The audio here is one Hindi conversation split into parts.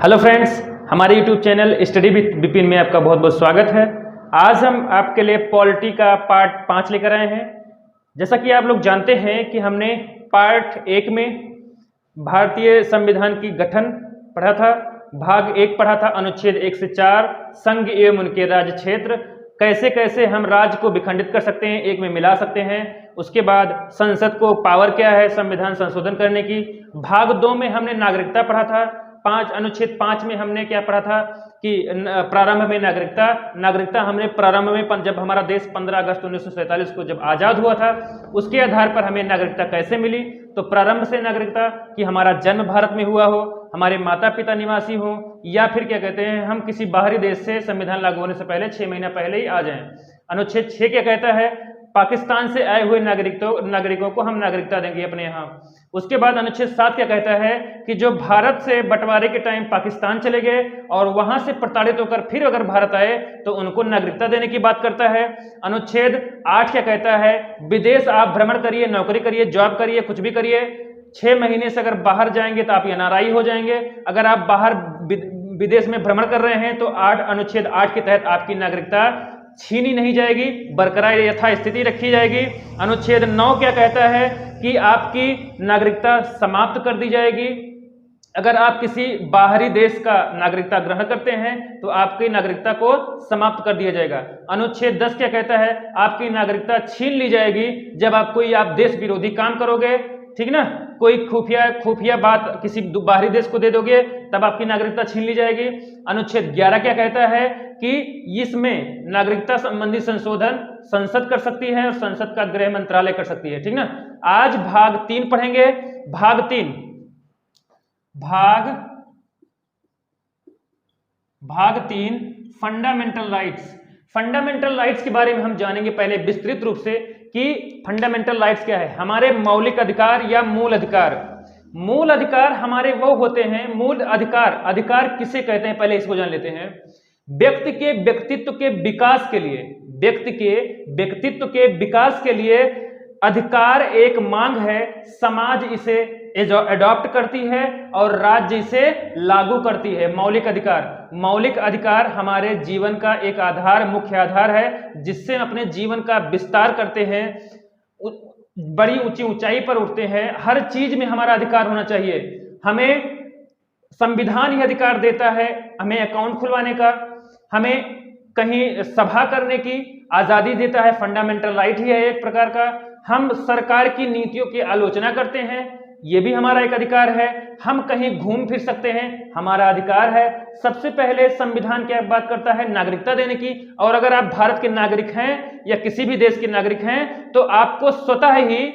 हेलो फ्रेंड्स, हमारे YouTube channel study with Vipin में आपका बहुत बहुत स्वागत है। आज हम आपके लिए पॉलिटी का पार्ट 5 लेकर आए हैं। जैसा कि आप लोग जानते हैं कि हमने पार्ट 1 में भारतीय संविधान की गठन पढ़ा था, भाग 1 पढ़ा था, अनुच्छेद 1 से 4 संघ एवं उनके राज्य क्षेत्र, कैसे कैसे हम राज्य को विखंडित कर सकते हैं, एक में मिला सकते हैं। उसके बाद संसद को पावर क्या है संविधान संशोधन करने की। भाग 2 में हमने नागरिकता पढ़ा था। अनुच्छेद 5 में हमने क्या पढ़ा था कि प्रारंभ में नागरिकता हमने प्रारंभ में जब हमारा देश 15 अगस्त 1947 को जब आज़ाद हुआ था, उसके आधार पर हमें नागरिकता कैसे मिली। तो प्रारंभ से नागरिकता कि हमारा जन्म भारत में हुआ हो, हमारे माता पिता निवासी हो, या फिर क्या कहते हैं हम किसी बाहरी देश से संविधान लागू होने से पहले 6 महीना पहले ही आ जाएं। अनुच्छेद 6 क्या कहता है, पाकिस्तान से आए हुए नागरिकों को हम नागरिकता देंगे अपने यहाँ। उसके बाद अनुच्छेद 7 क्या कहता है कि जो भारत से बंटवारे के टाइम पाकिस्तान चले गए और वहां से प्रताड़ित होकर फिर अगर भारत आए तो उनको नागरिकता देने की बात करता है। अनुच्छेद 8 क्या कहता है, विदेश आप भ्रमण करिए, नौकरी करिए, जॉब करिए, कुछ भी करिए, 6 महीने से अगर बाहर जाएंगे तो आप एनआरआई हो जाएंगे। अगर आप बाहर विदेश में भ्रमण कर रहे हैं तो अनुच्छेद 8 के तहत आपकी नागरिकता छीनी नहीं जाएगी, बरकरार यथास्थिति रखी जाएगी। अनुच्छेद 9 क्या कहता है कि आपकी नागरिकता समाप्त कर दी जाएगी। अगर आप किसी बाहरी देश का नागरिकता ग्रहण करते हैं तो आपकी नागरिकता को समाप्त कर दिया जाएगा। अनुच्छेद 10 क्या कहता है, आपकी नागरिकता छीन ली जाएगी जब आप देश विरोधी काम करोगे, ठीक ना, कोई खुफिया बात किसी बाहरी देश को दे दोगे तब आपकी नागरिकता छीन ली जाएगी। अनुच्छेद 11 क्या कहता है कि इसमें नागरिकता संबंधी संशोधन संसद कर सकती है और संसद का गृह मंत्रालय कर सकती है, ठीक ना। आज भाग 3 पढ़ेंगे। भाग 3 फंडामेंटल राइट्स के बारे में हम जानेंगे पहले विस्तृत रूप से कि फंडामेंटल राइट्स क्या है। हमारे मौलिक अधिकार या मूल अधिकार हमारे वो होते हैं। मूल अधिकार किसे कहते हैं पहले इसको जान लेते हैं। व्यक्ति के व्यक्तित्व के विकास के लिए अधिकार एक मांग है, समाज इसे एडॉप्ट करती है और राज्य इसे लागू करती है। मौलिक अधिकार हमारे जीवन का एक मुख्य आधार है, जिससे हम अपने जीवन का विस्तार करते हैं, बड़ी ऊंची ऊंचाई पर उठते हैं। हर चीज में हमारा अधिकार होना चाहिए। हमें संविधान ही अधिकार देता है हमें अकाउंट खुलवाने का, हमें कहीं सभा करने की आजादी देता है, फंडामेंटल राइट ही है एक प्रकार का। हम सरकार की नीतियों की आलोचना करते हैं, ये भी हमारा एक अधिकार है। हम कहीं घूम फिर सकते हैं, हमारा अधिकार है। सबसे पहले संविधान क्या बात करता है, नागरिकता देने की। और अगर आप भारत के नागरिक हैं या किसी भी देश के नागरिक हैं तो आपको स्वतः ही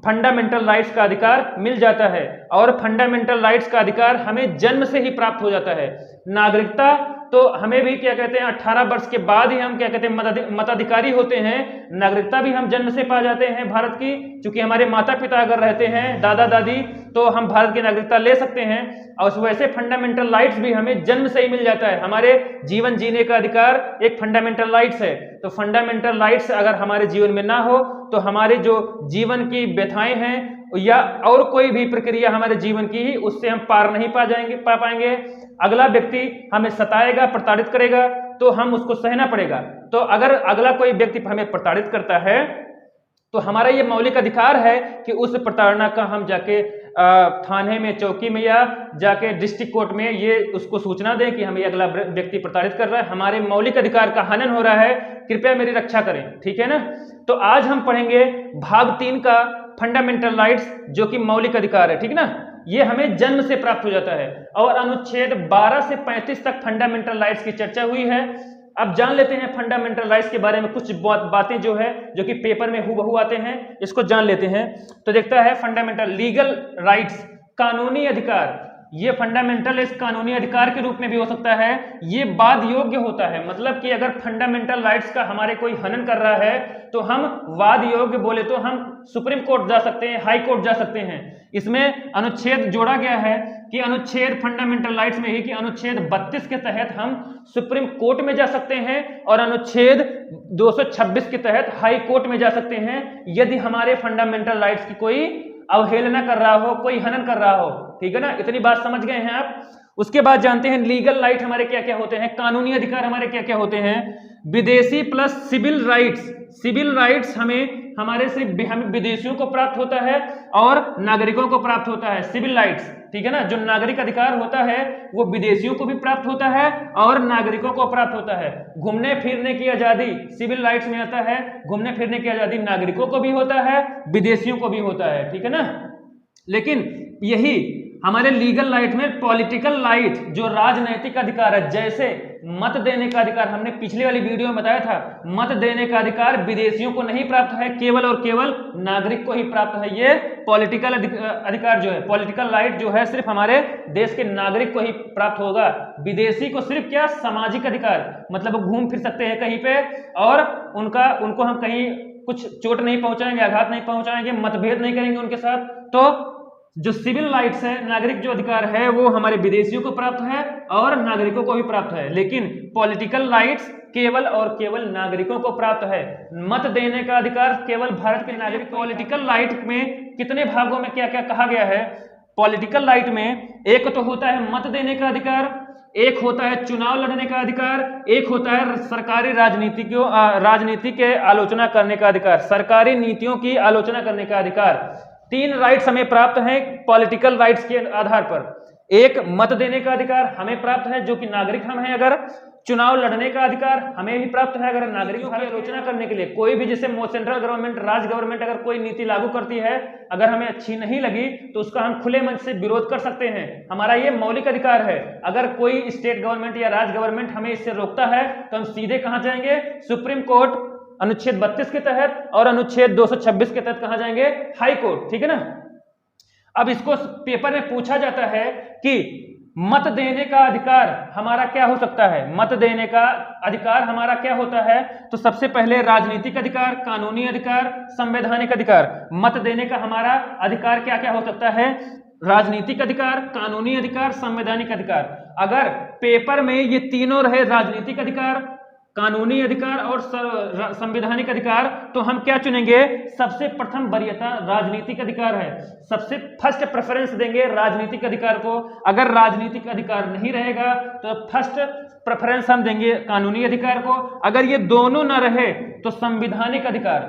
फंडामेंटल राइट्स का अधिकार मिल जाता है। और फंडामेंटल राइट्स का अधिकार हमें जन्म से ही प्राप्त हो जाता है। नागरिकता तो हमें भी क्या कहते हैं 18 वर्ष के बाद ही हम क्या कहते हैं मताधिकारी होते हैं। नागरिकता भी हम जन्म से पा जाते हैं भारत की, क्योंकि हमारे माता पिता अगर रहते हैं, दादा दादी, तो हम भारत की नागरिकता ले सकते हैं। और वैसे फंडामेंटल राइट्स भी हमें जन्म से ही मिल जाता है। हमारे जीवन जीने का अधिकार एक फंडामेंटल राइट्स है। तो फंडामेंटल राइट्स अगर हमारे जीवन में ना हो तो हमारे जो जीवन की व्यथाएं हैं या और कोई भी प्रक्रिया हमारे जीवन की, उससे हम पार नहीं पा पाएंगे। अगला व्यक्ति हमें सताएगा, प्रताड़ित करेगा तो हम उसको सहना पड़ेगा। तो अगर अगला कोई व्यक्ति हमें प्रताड़ित करता है तो हमारा ये मौलिक अधिकार है कि उस प्रताड़ना का हम जाके थाने में, चौकी में या जाके डिस्ट्रिक्ट कोर्ट में ये उसको सूचना दें कि हमें अगला व्यक्ति प्रताड़ित कर रहा है, हमारे मौलिक अधिकार का हनन हो रहा है, कृपया मेरी रक्षा करें, ठीक है ना। तो आज हम पढ़ेंगे भाग 3 का फंडामेंटल राइट्स, जो कि मौलिक अधिकार है, ठीक ना। ये हमें जन्म से प्राप्त हो जाता है। और अनुच्छेद 12 से 35 तक फंडामेंटल राइट्स की चर्चा हुई है। अब जान लेते हैं फंडामेंटल राइट्स के बारे में कुछ बातें जो कि पेपर में हूबहू आते हैं, इसको जान लेते हैं। तो देखता है फंडामेंटल लीगल राइट्स, कानूनी अधिकार। ये फंडामेंटल इस कानूनी अधिकार के रूप में भी हो सकता है। ये वाद योग्य होता है, मतलब कि अगर फंडामेंटल राइट्स का हमारे कोई हनन कर रहा है तो हम वाद योग्य बोले तो हम सुप्रीम कोर्ट जा सकते हैं, हाई कोर्ट जा सकते हैं। इसमें अनुच्छेद जोड़ा गया है कि अनुच्छेद फंडामेंटल राइट्स में ही कि अनुच्छेद 32 के तहत हम सुप्रीम कोर्ट में जा सकते हैं और अनुच्छेद 226 के तहत हाई कोर्ट में जा सकते हैं, यदि हमारे फंडामेंटल राइट्स की कोई अवहेलना कर रहा हो, कोई हनन कर रहा हो, ठीक है ना। इतनी बात समझ गए हैं आप। उसके बाद जानते हैं लीगल राइट हमारे क्या क्या होते हैं, कानूनी अधिकार हमारे क्या क्या होते हैं। विदेशी plus civil rights, civil rights हमें हमारे से हम विदेशियों को प्राप्त होता है और नागरिकों को प्राप्त होता है सिविल राइट्स, ठीक है ना। जो नागरिक अधिकार होता है वो विदेशियों को भी प्राप्त होता है और नागरिकों को प्राप्त होता है। घूमने फिरने की आजादी सिविल राइट्स में आता है, घूमने फिरने की आजादी नागरिकों को भी होता है, विदेशियों को भी होता है, ठीक है ना। लेकिन यही हमारे लीगल राइट में पॉलिटिकल राइट जो राजनैतिक अधिकार है, जैसे मत देने का अधिकार, हमने पिछले वाली वीडियो में बताया था, मत देने का अधिकार विदेशियों को नहीं प्राप्त है, केवल और केवल नागरिक को ही प्राप्त है। ये पॉलिटिकल अधिकार जो है, पॉलिटिकल राइट जो है सिर्फ हमारे देश के नागरिक को ही प्राप्त होगा। विदेशी को सिर्फ क्या, सामाजिक अधिकार, मतलब वो घूम फिर सकते हैं कहीं पे और उनको हम कहीं कुछ चोट नहीं पहुंचाएंगे, आघात नहीं पहुंचाएंगे, मतभेद नहीं करेंगे उनके साथ। तो जो सिविल राइट्स है, नागरिक जो अधिकार है, वो हमारे विदेशियों को प्राप्त है और नागरिकों को भी प्राप्त है। लेकिन पॉलिटिकल राइट्स केवल और केवल नागरिकों को प्राप्त है। मत देने का अधिकार केवल भारत के नागरिक। पॉलिटिकल राइट में कितने भागों में क्या क्या कहा गया है? पॉलिटिकल राइट में एक तो होता है मत देने का अधिकार, एक होता है चुनाव लड़ने का अधिकार, एक होता है सरकारी राजनीति के आलोचना करने का अधिकार, सरकारी नीतियों की आलोचना करने का अधिकार। 3 राइट्स हमें प्राप्त हैं पॉलिटिकल राइट्स के आधार पर। एक मत देने का अधिकार हमें प्राप्त है जो कि नागरिक हम हैं अगर, चुनाव लड़ने का अधिकार हमें भी प्राप्त है अगर नागरिकों की आलोचना करने के लिए कोई भी, जैसे सेंट्रल गवर्नमेंट, राज्य गवर्नमेंट अगर कोई नीति लागू करती है, अगर हमें अच्छी नहीं लगी तो उसका हम खुले मन से विरोध कर सकते हैं, हमारा ये मौलिक अधिकार है। अगर कोई स्टेट गवर्नमेंट या राज्य गवर्नमेंट हमें इससे रोकता है तो हम सीधे कहां जाएंगे? सुप्रीम कोर्ट अनुच्छेद 32 के तहत और अनुच्छेद 226 के तहत कहां जाएंगे? हाई कोर्ट, ठीक है ना। अब इसको पेपर में पूछा जाता है कि मत देने का अधिकार हमारा क्या हो सकता है, मत देने का अधिकार हमारा क्या होता है? तो सबसे पहले राजनीतिक अधिकार, कानूनी अधिकार, संवैधानिक अधिकार। मत देने का हमारा अधिकार क्या क्या हो सकता है? राजनीतिक अधिकार, कानूनी अधिकार, संवैधानिक अधिकार। अगर पेपर में ये तीनों रहे, राजनीतिक अधिकार, कानूनी अधिकार और संवैधानिक अधिकार, तो हम क्या चुनेंगे? सबसे प्रथम वरीयता राजनीतिक अधिकार है, सबसे फर्स्ट प्रेफरेंस देंगे राजनीतिक अधिकार को। अगर राजनीतिक अधिकार नहीं रहेगा तो फर्स्ट प्रेफरेंस हम देंगे कानूनी अधिकार को। अगर ये दोनों ना रहे तो संवैधानिक अधिकार,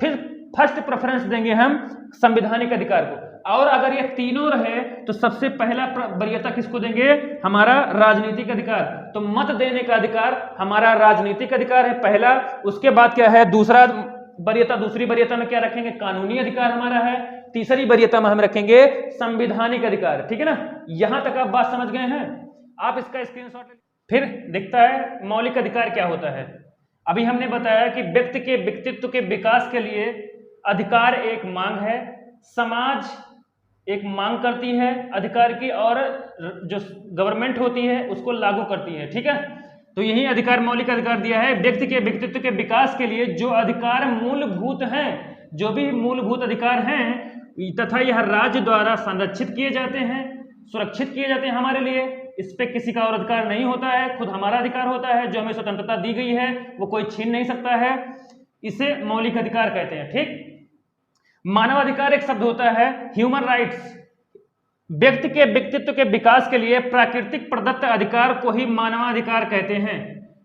फिर फर्स्ट प्रेफरेंस देंगे हम संवैधानिक अधिकार को। और अगर ये तीनों रहे तो सबसे पहला वरीयता किसको देंगे? हमारा राजनीतिक अधिकार। तो मत देने का अधिकार हमारा राजनीतिक अधिकार है पहला। उसके बाद क्या है? दूसरा वरीयता, दूसरी वरीयता में क्या रखेंगे? कानूनी अधिकार हमारा है। तीसरी वरीयता में हम रखेंगे संवैधानिक अधिकार, ठीक है ना। यहां तक आप बात समझ गए हैं? आप इसका स्क्रीनशॉट ले। फिर दिखता है मौलिक अधिकार क्या होता है। अभी हमने बताया कि व्यक्ति के व्यक्तित्व के विकास के लिए अधिकार एक मांग है, समाज एक मांग करती है अधिकार की और जो गवर्नमेंट होती है उसको लागू करती है, ठीक है। तो यही अधिकार, मौलिक अधिकार दिया है। व्यक्ति के व्यक्तित्व के विकास के लिए जो अधिकार मूलभूत हैं, जो भी मूलभूत अधिकार हैं तथा यह राज्य द्वारा संरक्षित किए जाते हैं, सुरक्षित किए जाते हैं हमारे लिए। इस पे किसी का और अधिकार नहीं होता है, खुद हमारा अधिकार होता है, जो हमें स्वतंत्रता दी गई है वो कोई छीन नहीं सकता है। इसे मौलिक अधिकार कहते हैं, ठीक। मानवाधिकार एक शब्द होता है ह्यूमन राइट्स। व्यक्ति के व्यक्तित्व के विकास के लिए प्राकृतिक प्रदत्त अधिकार को ही मानवाधिकार कहते हैं।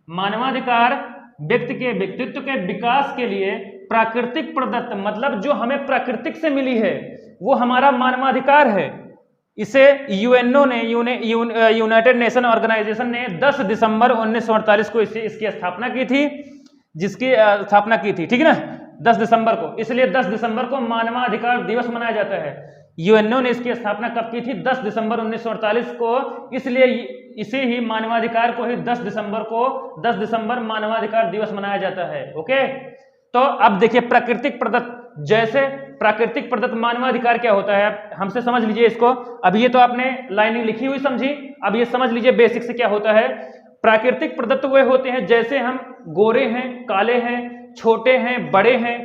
मानवाधिकार व्यक्ति के व्यक्तित्व के विकास के लिए प्राकृतिक प्रदत्त, मतलब जो हमें प्राकृतिक से मिली है वो हमारा मानवाधिकार है। इसे यूएनओ ने, यूनाइटेड नेशन ऑर्गेनाइजेशन ने 10 दिसंबर 1948 को इसकी स्थापना की थी, जिसकी स्थापना की थी, ठीक है ना, 10 दिसंबर को। इसलिए 10 दिसंबर को मानवाधिकार दिवस मनाया जाता है। यूएनओ ने इसकी स्थापना कब की थी? 10 दिसंबर 1948 को। इसलिए इसे ही मानवाधिकार को ही 10 दिसंबर मानवाधिकार दिवस मनाया जाता है। ओके, तो अब देखिए प्राकृतिक प्रदत्त, जैसे प्राकृतिक प्रदत्त मानवाधिकार क्या होता है हमसे समझ लीजिए इसको। अब ये तो आपने लाइनिंग लिखी हुई समझी, अब ये समझ लीजिए बेसिक से क्या होता है। प्राकृतिक प्रदत्त वे होते हैं जैसे हम गोरे हैं, काले हैं, छोटे हैं, बड़े हैं,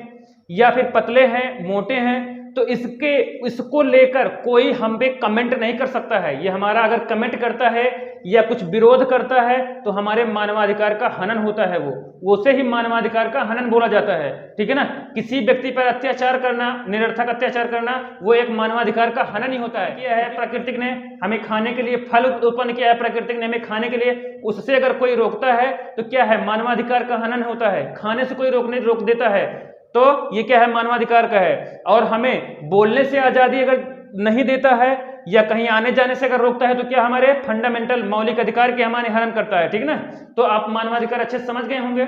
या फिर पतले हैं, मोटे हैं, तो इसको लेकर कोई हम पे कमेंट नहीं कर सकता है। ये हमारा अगर कमेंट करता है या कुछ विरोध करता है तो हमारे मानवाधिकार का हनन होता है, वो उसे ही मानवाधिकार का हनन बोला जाता है, ठीक है ना। किसी व्यक्ति पर अत्याचार करना, निरर्थक अत्याचार करना, वो एक मानवाधिकार का हनन ही होता है। क्या है, प्रकृति ने हमें खाने के लिए फल उत्पन्न किया है, प्रकृति ने हमें खाने के लिए, उससे अगर कोई रोकता है तो क्या है, मानवाधिकार का हनन होता है। खाने से कोई रोक देता है तो ये क्या है, मानवाधिकार का है। और हमें बोलने से आजादी अगर नहीं देता है या कहीं आने जाने से अगर रोकता है तो क्या, हमारे फंडामेंटल मौलिक अधिकार के हमारे हनन करता है, ठीक ना। तो आप मानवाधिकार अच्छे से समझ गए होंगे।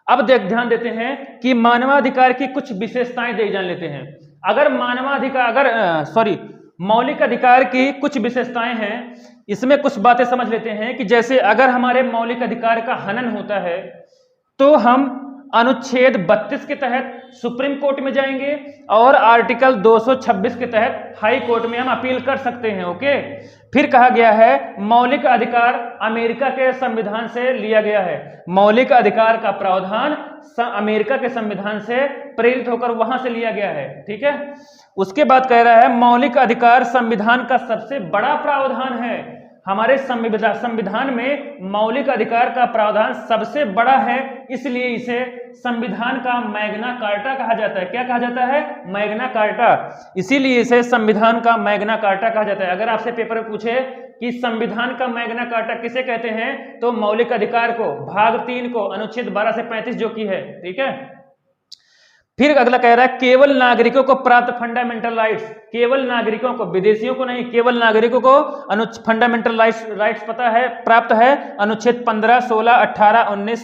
अब ध्यान देते हैं कि मानवाधिकार की कुछ विशेषताएं जान लेते हैं। अगर मौलिक अधिकार की कुछ विशेषताएं हैं, इसमें कुछ बातें समझ लेते हैं कि जैसे अगर हमारे मौलिक अधिकार का हनन होता है तो हम अनुच्छेद 32 के तहत सुप्रीम कोर्ट में जाएंगे और आर्टिकल 226 के तहत हाई कोर्ट में हम अपील कर सकते हैं। ओके, फिर कहा गया है मौलिक अधिकार अमेरिका के संविधान से लिया गया है। मौलिक अधिकार का प्रावधान अमेरिका के संविधान से प्रेरित होकर वहां से लिया गया है, ठीक है। उसके बाद कह रहा है मौलिक अधिकार संविधान का सबसे बड़ा प्रावधान है। हमारे संविधान में मौलिक अधिकार का प्रावधान सबसे बड़ा है, इसलिए इसे संविधान का मैग्ना कार्टा कहा जाता है। क्या कहा जाता है, मैग्ना कार्टा, इसीलिए इसे संविधान का मैग्ना कार्टा कहा जाता है। अगर आपसे पेपर में पूछे कि संविधान का मैग्ना कार्टा किसे कहते हैं, तो मौलिक अधिकार को, भाग 3 को, अनुच्छेद 12 से 35 जो की है, ठीक है। फिर अगला कह रहा है केवल नागरिकों को प्राप्त फंडामेंटल राइट्स, केवल नागरिकों को, विदेशियों को नहीं, केवल नागरिकों को फंडामेंटल राइट्स पता है, प्राप्त है अनुच्छेद 15, 16, 18, 19,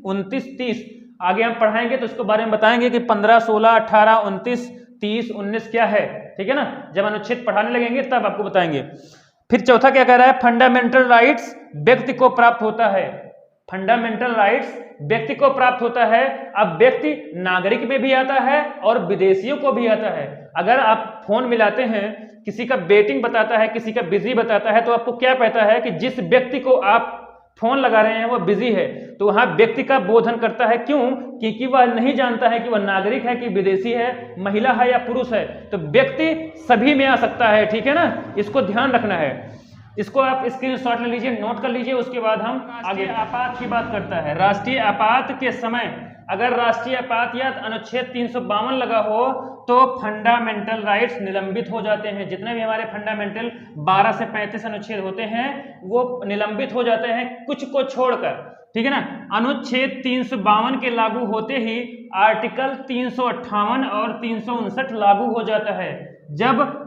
29, 30। आगे हम पढ़ाएंगे तो इसके बारे में बताएंगे कि 15, 16, 18, 29, 30, 19 क्या है, ठीक है ना। जब अनुच्छेद पढ़ाने लगेंगे तब आपको बताएंगे। फिर चौथा क्या कह रहा है, फंडामेंटल राइट्स व्यक्ति को प्राप्त होता है। फंडामेंटल राइट्स व्यक्ति को प्राप्त होता है। अब व्यक्ति नागरिक में भी आता है और विदेशियों को भी आता है। अगर आप फोन मिलाते हैं, किसी का वेटिंग बताता है, किसी का बिजी बताता है, तो आपको क्या पता है कि जिस व्यक्ति को आप फोन लगा रहे हैं वो बिजी है, तो वहां व्यक्ति का बोधन करता है। क्यों? क्योंकि वह नहीं जानता है कि वह नागरिक है कि विदेशी है, महिला है या पुरुष है। तो व्यक्ति सभी में आ सकता है, ठीक है ना, इसको ध्यान रखना है। इसको आप स्क्रीनशॉट ले लीजिए, नोट कर लीजिए। उसके बाद हम आगे आपात की बात करता है। राष्ट्रीय आपात के समय अगर राष्ट्रीय आपात या अनुच्छेद 352 लगा हो तो फंडामेंटल राइट्स निलंबित हो जाते हैं। जितने भी हमारे फंडामेंटल 12 से 35 अनुच्छेद होते हैं वो निलंबित हो जाते हैं, कुछ को छोड़कर, ठीक है ना। अनुच्छेद 352 के लागू होते ही आर्टिकल 358 और 359 लागू हो जाता है। जब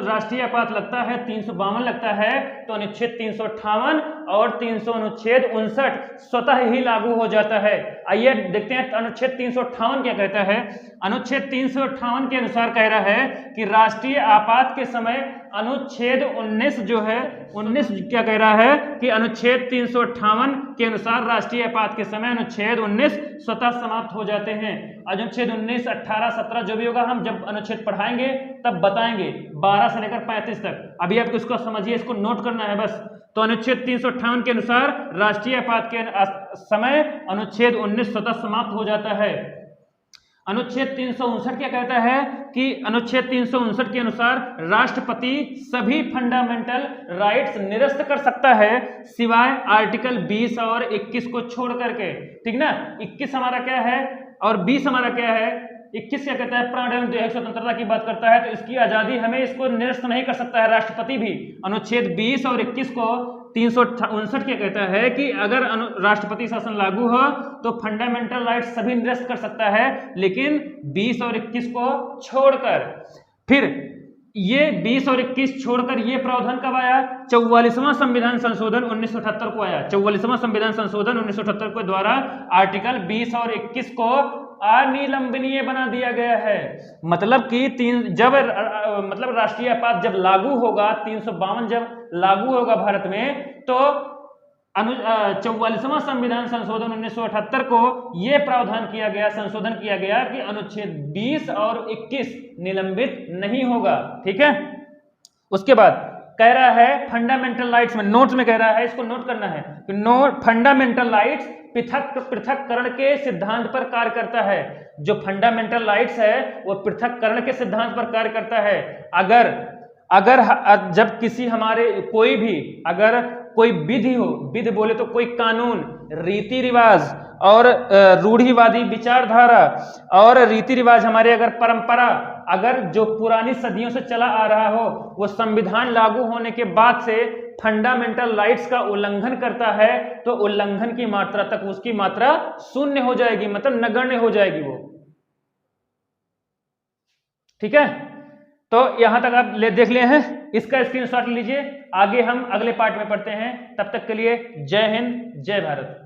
राष्ट्रीय आपात लगता है, 352 लगता है, तो अनुच्छेद 358 और 359 स्वतः ही लागू हो जाता है। आइए देखते हैं अनुच्छेद 358 क्या कहता है। अनुच्छेद 358 के अनुसार कह रहा है कि राष्ट्रीय आपात के समय अनुच्छेद 19 जो है, 19 क्या कह रहा है कि अनुच्छेद 358 के अनुसार राष्ट्रीय आपात के समय अनुच्छेद 19 स्वतः समाप्त हो जाते हैं। अनुच्छेद 19, 18, 17 जो भी होगा हम जब अनुच्छेद पढ़ाएंगे तब बताएंगे, 12 से लेकर 35 तक। अभी आप इसको समझिए, इसको नोट करना है बस। तो अनुच्छेद 358 के अनुसार राष्ट्रीय आपात के समय अनुच्छेद 19 स्वतः समाप्त हो जाता है। अनुच्छेद 359 क्या कहता है कि अनुच्छेद 359 के अनुसार राष्ट्रपति सभी फंडामेंटल राइट्स निरस्त कर सकता है सिवाय आर्टिकल 20 और 21 को छोड़ करके, ठीक ना। 21 हमारा क्या है और 20 हमारा क्या है। 21 क्या कहता है, प्राण एवं दैहिक स्वतंत्रता की बात करता है, तो इसकी आजादी हमें इसको निरस्त नहीं कर सकता है राष्ट्रपति भी। अनुच्छेद 20 और 21 को 359 क्या कहता है कि अगर राष्ट्रपति शासन लागू हो तो फंडामेंटल राइट्स सभी निरस्त कर सकता है, लेकिन 20 और 21 को छोड़कर। फिर ये 20 और 21 छोड़कर ये प्रावधान कब आया? 44वां संविधान संशोधन 1978 को आया। 44वां संविधान संशोधन 1978 के द्वारा आर्टिकल 20 और 21 को अनिलंबनीय बना दिया गया है। मतलब कि मतलब राष्ट्रीय आपात जब लागू होगा, 352 जब लागू होगा भारत में, तो 44वां संविधान संशोधन 1978 को यह प्रावधान किया गया, संशोधन किया गया कि अनुच्छेद 20 और 21 निलंबित नहीं होगा, ठीक है। उसके बाद कह रहा है फंडामेंटल राइट्स में, नोट्स में कह रहा है, इसको नोट करना है कि फंडामेंटल राइट्स पृथक्करण के सिद्धांत पर कार्य करता है। जो फंडामेंटल राइट्स है वो पृथक्करण के सिद्धांत पर कार्य करता है। अगर जब किसी हमारे कोई भी अगर कोई विधि हो, विधि बोले तो कोई कानून, रीति रिवाज और रूढ़िवादी विचारधारा और रीति रिवाज, हमारे अगर परंपरा, अगर जो पुरानी सदियों से चला आ रहा हो, वो संविधान लागू होने के बाद से फंडामेंटल राइट्स का उल्लंघन करता है, तो उल्लंघन की मात्रा तक उसकी मात्रा शून्य हो जाएगी, मतलब नगण्य हो जाएगी वो। ठीक है, तो यहां तक आप देख लिए हैं, इसका स्क्रीनशॉट लीजिए। आगे हम अगले पार्ट में पढ़ते हैं, तब तक के लिए जय हिंद, जय भारत।